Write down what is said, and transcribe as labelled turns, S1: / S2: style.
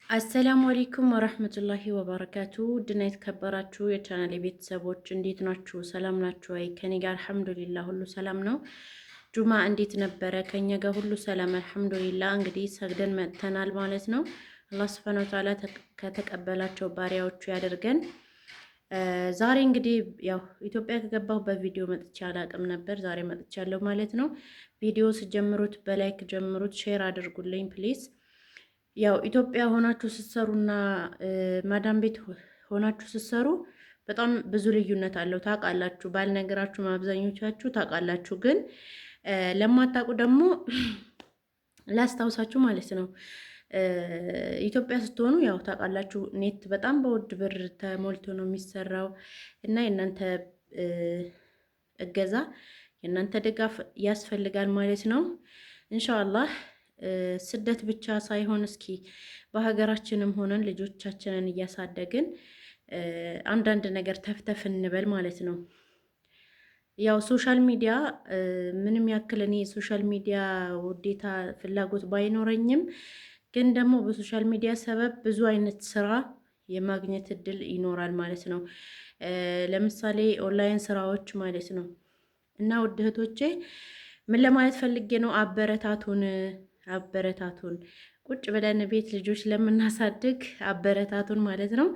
S1: አሰላሙ አለይኩም ወራህመቱላሂ ወበረካቱ ድና የተከበራችሁ የቻናል ቤተሰቦች እንዴት ናችሁ? ሰላም ናችሁ ወይ? ከኔ ጋር አልሐምዱሊላህ ሁሉ ሰላም ነው። ጁማ እንዴት ነበረ? ከኛ ጋር ሁሉ ሰላም አልሐምዱሊላህ። እንግዲህ ሰግደን መጥተናል ማለት ነው። አላህ ሱብሓነሁ ወተዓላ ከተቀበላቸው ባሪያዎቹ ያደርገን። ዛሬ እንግዲህ ያው ኢትዮጵያ ከገባሁ በቪዲዮ መጥቻ አላቅም ነበር። ዛሬ መጥቻለሁ ማለት ነው። ቪዲዮ ስጀምሩት በላይክ ጀምሩት፣ ሼር አድርጉልኝ ፕሊዝ። ያው ኢትዮጵያ ሆናችሁ ስትሰሩና ማዳም ቤት ሆናችሁ ስትሰሩ በጣም ብዙ ልዩነት አለው ታውቃላችሁ። ባልነገራችሁ አብዛኞቻችሁ ታውቃላችሁ፣ ግን ለማታውቁ ደግሞ ላስታውሳችሁ ማለት ነው። ኢትዮጵያ ስትሆኑ ያው ታውቃላችሁ ኔት በጣም በውድ ብር ተሞልቶ ነው የሚሰራው እና የእናንተ እገዛ የእናንተ ድጋፍ ያስፈልጋል ማለት ነው። ኢንሻአላህ ስደት ብቻ ሳይሆን እስኪ በሀገራችንም ሆነን ልጆቻችንን እያሳደግን አንዳንድ ነገር ተፍተፍ እንበል ማለት ነው። ያው ሶሻል ሚዲያ ምንም ያክል እኔ ሶሻል ሚዲያ ውዴታ ፍላጎት ባይኖረኝም ግን ደግሞ በሶሻል ሚዲያ ሰበብ ብዙ አይነት ስራ የማግኘት እድል ይኖራል ማለት ነው። ለምሳሌ ኦንላይን ስራዎች ማለት ነው። እና ውድ እህቶቼ ምን ለማለት ፈልጌ ነው፣ አበረታቱን ቁጭ ብለን ቤት ልጆች ለምናሳድግ አበረታቱን ማለት ነው።